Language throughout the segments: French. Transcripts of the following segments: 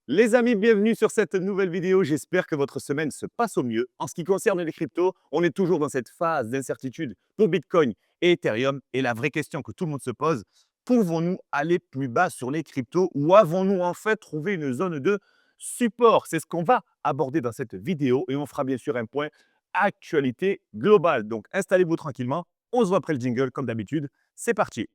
Les amis, bienvenue sur cette nouvelle vidéo. J'espère que votre semaine se passe au mieux. En ce qui concerne les cryptos, on est toujours dans cette phase d'incertitude pour Bitcoin et Ethereum. Et la vraie question que tout le monde se pose, pouvons-nous aller plus bas sur les cryptos ou avons-nous en fait trouvé une zone de support? C'est ce qu'on va aborder dans cette vidéo et on fera bien sûr un point actualité globale. Donc installez-vous tranquillement. On se voit après le jingle comme d'habitude. C'est parti.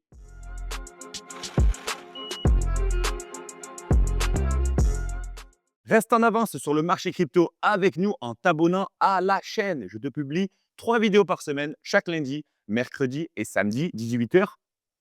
Reste en avance sur le marché crypto avec nous en t'abonnant à la chaîne. Je te publie 3 vidéos par semaine, chaque lundi, mercredi et samedi, 18 h,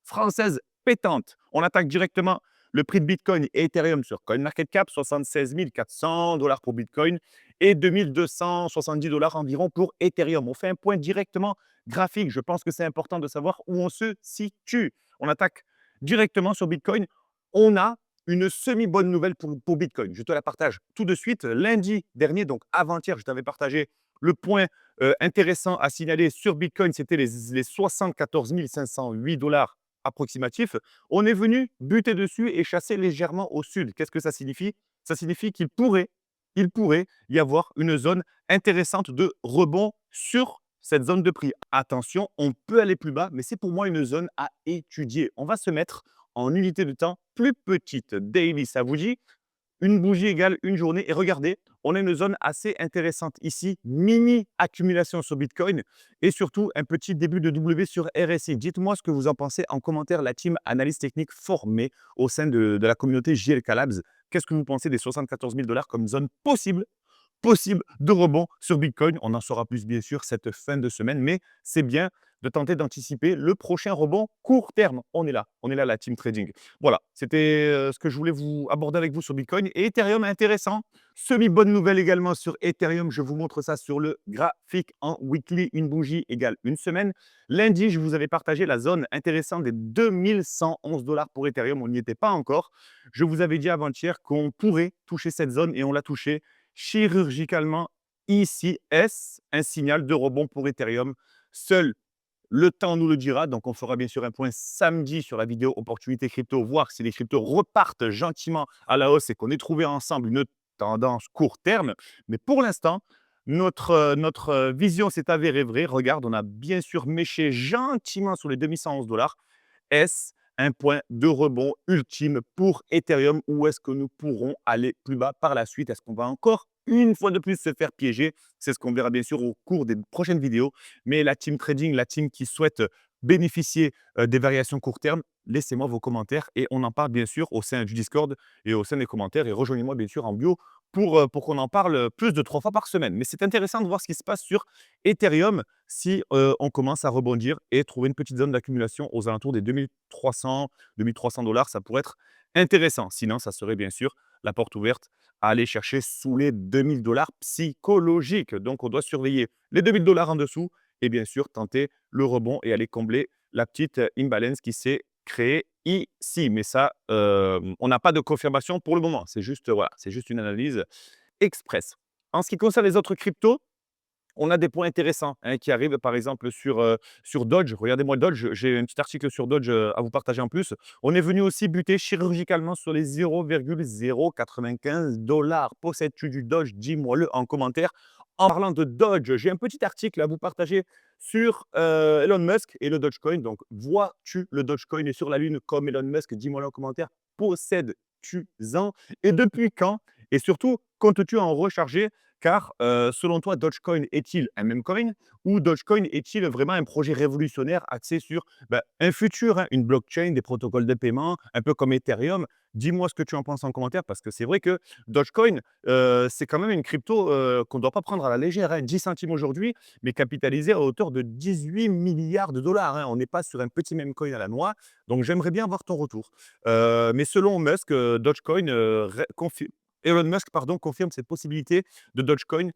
française pétante. On attaque directement le prix de Bitcoin et Ethereum sur CoinMarketCap, 76 400 $ pour Bitcoin et 2270 $ environ pour Ethereum. On fait un point directement graphique. Je pense que c'est important de savoir où on se situe. On attaque directement sur Bitcoin. On a une semi-bonne nouvelle pour Bitcoin. Je te la partage tout de suite. Lundi dernier, donc avant-hier, je t'avais partagé le point intéressant à signaler sur Bitcoin. C'était les 74 508 $ approximatifs. On est venu buter dessus et chasser légèrement au sud. Qu'est-ce que ça signifie? Ça signifie qu'il pourrait y avoir une zone intéressante de rebond sur cette zone de prix. Attention, on peut aller plus bas, mais c'est pour moi une zone à étudier. On va se mettre en unité de temps plus petite. Daily, ça vous dit? Une bougie égale une journée. Et regardez, on a une zone assez intéressante ici. Mini accumulation sur Bitcoin et surtout un petit début de W sur RSI. Dites-moi ce que vous en pensez en commentaire, la team analyse technique formée au sein de la communauté JLK Labs. Qu'est-ce que vous pensez des 74 000 $ comme zone possible de rebond sur Bitcoin? On en saura plus, bien sûr, cette fin de semaine, mais c'est bien de tenter d'anticiper le prochain rebond court terme. On est là, la team trading. Voilà, c'était ce que je voulais vous aborder avec vous sur Bitcoin. Et Ethereum, intéressant. Semi-bonne nouvelle également sur Ethereum. Je vous montre ça sur le graphique en weekly. Une bougie égale une semaine. Lundi, je vous avais partagé la zone intéressante des 2111 $ pour Ethereum. On n'y était pas encore. Je vous avais dit avant-hier qu'on pourrait toucher cette zone et on l'a touché chirurgicalement ici. Est-ce un signal de rebond pour Ethereum? Seul le temps nous le dira. Donc, on fera bien sûr un point samedi sur la vidéo opportunité crypto, voir si les cryptos repartent gentiment à la hausse et qu'on ait trouvé ensemble une tendance court terme. Mais pour l'instant, notre vision s'est avérée vraie. Regarde, on a bien sûr méché gentiment sur les 2111 $. Est-ce un point de rebond ultime pour Ethereum ou est-ce que nous pourrons aller plus bas par la suite? Est-ce qu'on va encore une fois de plus se faire piéger? C'est ce qu'on verra bien sûr au cours des prochaines vidéos. Mais la team trading, la team qui souhaite bénéficier des variations court terme, laissez-moi vos commentaires et on en parle bien sûr au sein du Discord et au sein des commentaires. Et rejoignez-moi bien sûr en bio pour qu'on en parle plus de 3 fois par semaine. Mais c'est intéressant de voir ce qui se passe sur Ethereum si on commence à rebondir et trouver une petite zone d'accumulation aux alentours des 2300 $. Ça pourrait être intéressant. Sinon, ça serait bien sûr la porte ouverte à aller chercher sous les 2000 $ psychologiques. Donc, on doit surveiller les 2000 $ en dessous et bien sûr tenter le rebond et aller combler la petite imbalance qui s'est créée ici. Mais ça, on n'a pas de confirmation pour le moment. C'est juste, voilà, c'est juste une analyse express. En ce qui concerne les autres cryptos, on a des points intéressants qui arrivent, par exemple, sur Dodge. Regardez-moi Dodge, j'ai un petit article sur Dodge à vous partager en plus. On est venu aussi buter chirurgicalement sur les 0,095 $. Possèdes-tu du Dodge? Dis-moi-le en commentaire. En parlant de Dodge, j'ai un petit article à vous partager sur Elon Musk et le Dogecoin. Donc, vois-tu le Dogecoin est sur la Lune comme Elon Musk? Dis-moi-le en commentaire. Possèdes-tu-en? Et depuis quand? Et surtout, comptes-tu en recharger? Car selon toi, Dogecoin est-il un meme coin ou Dogecoin est-il vraiment un projet révolutionnaire axé sur un futur, une blockchain, des protocoles de paiement, un peu comme Ethereum? Dis-moi ce que tu en penses en commentaire parce que c'est vrai que Dogecoin, c'est quand même une crypto qu'on ne doit pas prendre à la légère. 10 centimes aujourd'hui, mais capitalisé à hauteur de 18 milliards de dollars. On n'est pas sur un petit meme coin à la noix. Donc j'aimerais bien avoir ton retour. Mais selon Musk, Dogecoin Elon Musk pardon, confirme cette possibilité de Dogecoin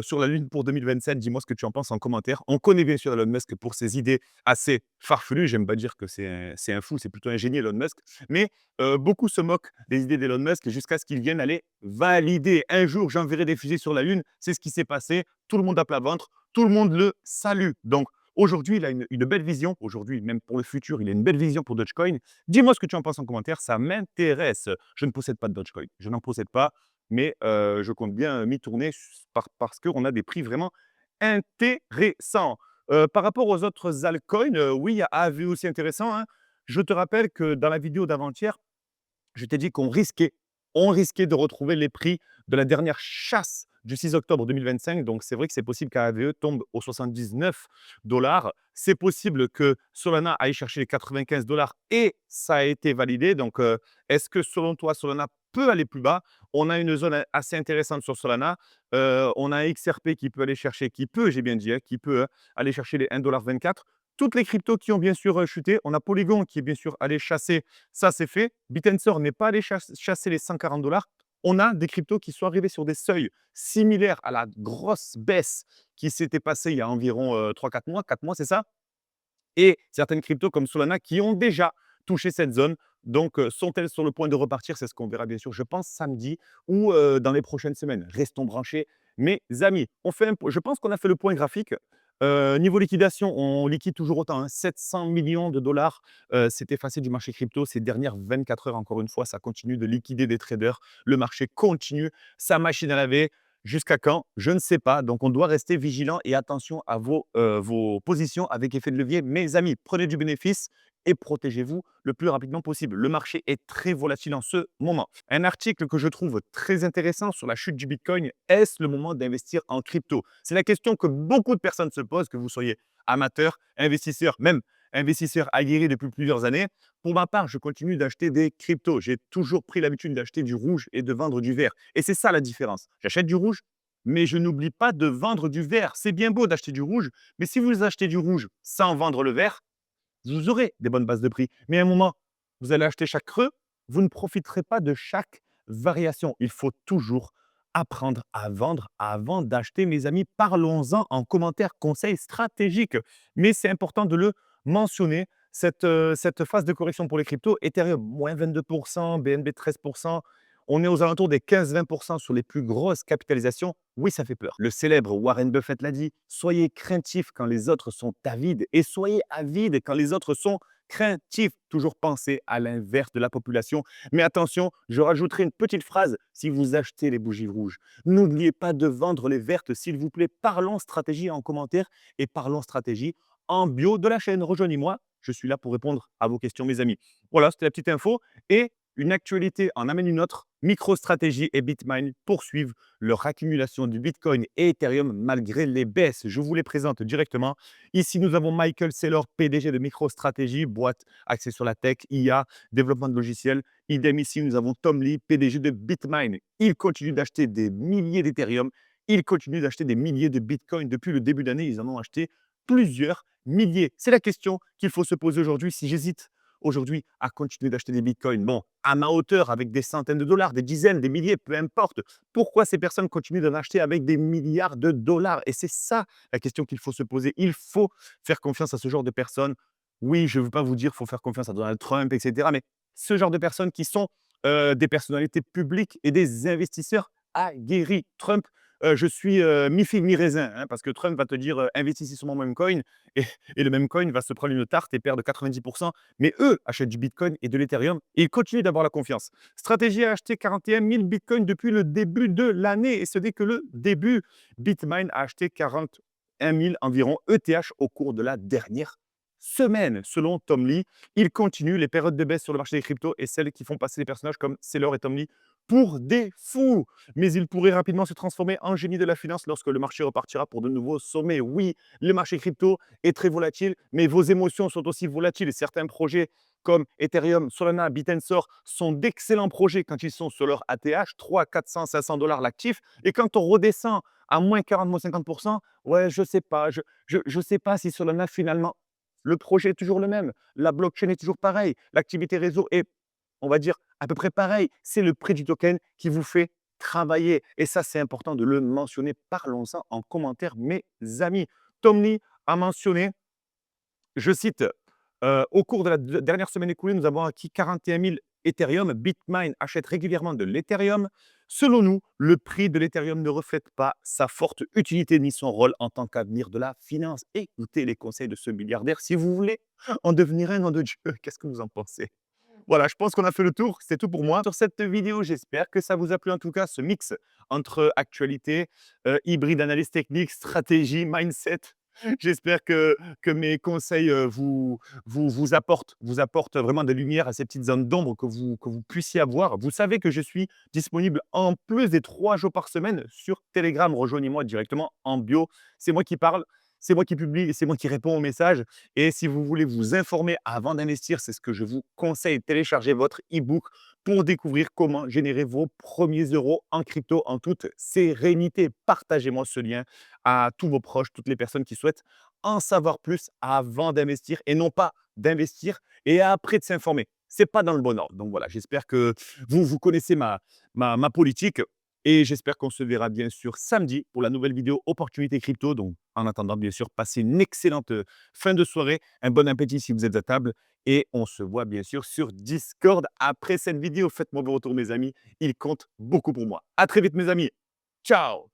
sur la Lune pour 2027. Dis-moi ce que tu en penses en commentaire. On connaît bien sûr Elon Musk pour ses idées assez farfelues. J'aime pas dire que c'est un fou, c'est plutôt un génie Elon Musk. Mais beaucoup se moquent des idées d'Elon Musk jusqu'à ce qu'il vienne aller valider. Un jour, j'enverrai des fusées sur la Lune. C'est ce qui s'est passé. Tout le monde a plat ventre. Tout le monde le salue. Donc, Aujourd'hui, il a une belle vision. Aujourd'hui, même pour le futur, il a une belle vision pour Dogecoin. Dis-moi ce que tu en penses en commentaire, ça m'intéresse. Je ne possède pas de Dogecoin, je n'en possède pas, mais je compte bien m'y tourner parce qu'on a des prix vraiment intéressants. Par rapport aux autres altcoins, oui, il y a AAVE aussi intéressant, hein. Je te rappelle que dans la vidéo d'avant-hier, je t'ai dit qu'on risquait de retrouver les prix de la dernière chasse du 6 octobre 2025. Donc, c'est vrai que c'est possible qu'AVE tombe aux 79 dollars. C'est possible que Solana aille chercher les 95 dollars et ça a été validé. Donc, est-ce que selon toi, Solana peut aller plus bas? On a une zone assez intéressante sur Solana. On a un XRP qui peut aller chercher, qui peut, j'ai bien dit, hein, qui peut aller chercher les 1,24 $. Toutes les cryptos qui ont bien sûr chuté. On a Polygon qui est bien sûr allé chasser, ça c'est fait. Bit&Sor n'est pas allé chasser les 140 dollars. On a des cryptos qui sont arrivés sur des seuils similaires à la grosse baisse qui s'était passée il y a environ 3-4 mois. 4 mois, c'est ça? Et certaines cryptos comme Solana qui ont déjà touché cette zone. Donc, sont-elles sur le point de repartir? C'est ce qu'on verra bien sûr, je pense, samedi ou dans les prochaines semaines. Restons branchés, mes amis. Je pense qu'on a fait le point graphique. Niveau liquidation, on liquide toujours autant, hein, 700 millions de dollars. C'est effacé du marché crypto ces dernières 24 heures. Encore une fois, ça continue de liquider des traders. Le marché continue sa machine à laver. Jusqu'à quand? Je ne sais pas. Donc, on doit rester vigilant et attention à vos positions avec effet de levier. Mes amis, prenez du bénéfice et protégez-vous le plus rapidement possible. Le marché est très volatile en ce moment. Un article que je trouve très intéressant sur la chute du Bitcoin, est-ce le moment d'investir en crypto? C'est la question que beaucoup de personnes se posent, que vous soyez amateur, investisseur, même investisseur aguerri depuis plusieurs années. Pour ma part, je continue d'acheter des cryptos. J'ai toujours pris l'habitude d'acheter du rouge et de vendre du vert. Et c'est ça la différence. J'achète du rouge, mais je n'oublie pas de vendre du vert. C'est bien beau d'acheter du rouge, mais si vous achetez du rouge sans vendre le vert, vous aurez des bonnes bases de prix. Mais à un moment, vous allez acheter chaque creux, vous ne profiterez pas de chaque variation. Il faut toujours apprendre à vendre avant d'acheter, mes amis. Parlons-en en commentaire, conseil stratégique. Mais c'est important de le mentionner. Cette phase de correction pour les cryptos, Ethereum, moins 22%, BNB 13%. On est aux alentours des 15-20% sur les plus grosses capitalisations. Oui, ça fait peur. Le célèbre Warren Buffett l'a dit, soyez craintifs quand les autres sont avides et soyez avides quand les autres sont craintifs. Toujours penser à l'inverse de la population. Mais attention, je rajouterai une petite phrase si vous achetez les bougies rouges. N'oubliez pas de vendre les vertes, s'il vous plaît. Parlons stratégie en commentaire et parlons stratégie en bio de la chaîne. Rejoignez-moi, je suis là pour répondre à vos questions, mes amis. Voilà, c'était la petite info. Et une actualité en amène une autre. MicroStrategy et Bitmain poursuivent leur accumulation du Bitcoin et Ethereum malgré les baisses. Je vous les présente directement. Ici, nous avons Michael Saylor, PDG de MicroStrategy, boîte axée sur la tech, IA, développement de logiciels. Idem ici, nous avons Tom Lee, PDG de Bitmain. Il continue d'acheter des milliers d'Ethereum. Il continue d'acheter des milliers de Bitcoin. Depuis le début d'année, ils en ont acheté plusieurs milliers. C'est la question qu'il faut se poser aujourd'hui. Si j'hésite aujourd'hui à continuer d'acheter des bitcoins, bon, à ma hauteur, avec des centaines de dollars, des dizaines, des milliers, peu importe, pourquoi ces personnes continuent d'en acheter avec des milliards de dollars? Et c'est ça la question qu'il faut se poser. Il faut faire confiance à ce genre de personnes. Oui, je ne veux pas vous dire qu'il faut faire confiance à Donald Trump, etc. Mais ce genre de personnes qui sont des personnalités publiques et des investisseurs aguerris. Trump, je suis mi-figue, mi-raisin, hein, parce que Trump va te dire investissez sur mon même coin et, et le même coin va se prendre une tarte et perdre 90%. Mais eux achètent du Bitcoin et de l'Ethereum et ils continuent d'avoir la confiance. Stratégie a acheté 41 000 Bitcoins depuis le début de l'année et ce n'est que le début. Bitmain a acheté 41 000 environ ETH au cours de la dernière semaine. Selon Tom Lee, il continue les périodes de baisse sur le marché des cryptos et celles qui font passer des personnages comme Saylor et Tom Lee pour des fous. Mais il pourrait rapidement se transformer en génie de la finance lorsque le marché repartira pour de nouveaux sommets. Oui, le marché crypto est très volatile, mais vos émotions sont aussi volatiles. Certains projets comme Ethereum, Solana, Bit&Sor sont d'excellents projets quand ils sont sur leur ATH, 300, 400, 500 dollars l'actif. Et quand on redescend à moins 40, moins 50%, ouais, je ne sais pas. Je sais pas si Solana, finalement, le projet est toujours le même. La blockchain est toujours pareille. L'activité réseau est, on va dire, à peu près pareil. C'est le prix du token qui vous fait travailler. Et ça, c'est important de le mentionner. Parlons-en en commentaire, mes amis. Tom Lee a mentionné, je cite, au cours de la dernière semaine écoulée, nous avons acquis 41 000 Ethereum. Bitmain achète régulièrement de l'Ethereum. Selon nous, le prix de l'Ethereum ne reflète pas sa forte utilité ni son rôle en tant qu'avenir de la finance. Écoutez les conseils de ce milliardaire si vous voulez en devenir un nom de Dieu. Qu'est-ce que vous en pensez? Voilà, je pense qu'on a fait le tour. C'est tout pour moi sur cette vidéo. J'espère que ça vous a plu en tout cas, ce mix entre actualité, hybride, analyse technique, stratégie, mindset. J'espère que mes conseils vous apportent vraiment des lumières à ces petites zones d'ombre que vous puissiez avoir. Vous savez que je suis disponible en plus des 3 jours par semaine sur Telegram. Rejoignez-moi directement en bio. C'est moi qui parle, c'est moi qui publie, c'est moi qui réponds aux messages. Et si vous voulez vous informer avant d'investir, c'est ce que je vous conseille. Téléchargez votre e-book pour découvrir comment générer vos premiers euros en crypto en toute sérénité. Partagez-moi ce lien à tous vos proches, toutes les personnes qui souhaitent en savoir plus avant d'investir et non pas d'investir et après de s'informer. C'est pas dans le bon ordre. Donc voilà, j'espère que vous connaissez ma politique et j'espère qu'on se verra bien sûr samedi pour la nouvelle vidéo Opportunité Crypto. Donc en attendant, bien sûr, passez une excellente fin de soirée, un bon appétit si vous êtes à table et on se voit bien sûr sur Discord après cette vidéo. Faites-moi vos retours, mes amis. Ils comptent beaucoup pour moi. À très vite, mes amis. Ciao!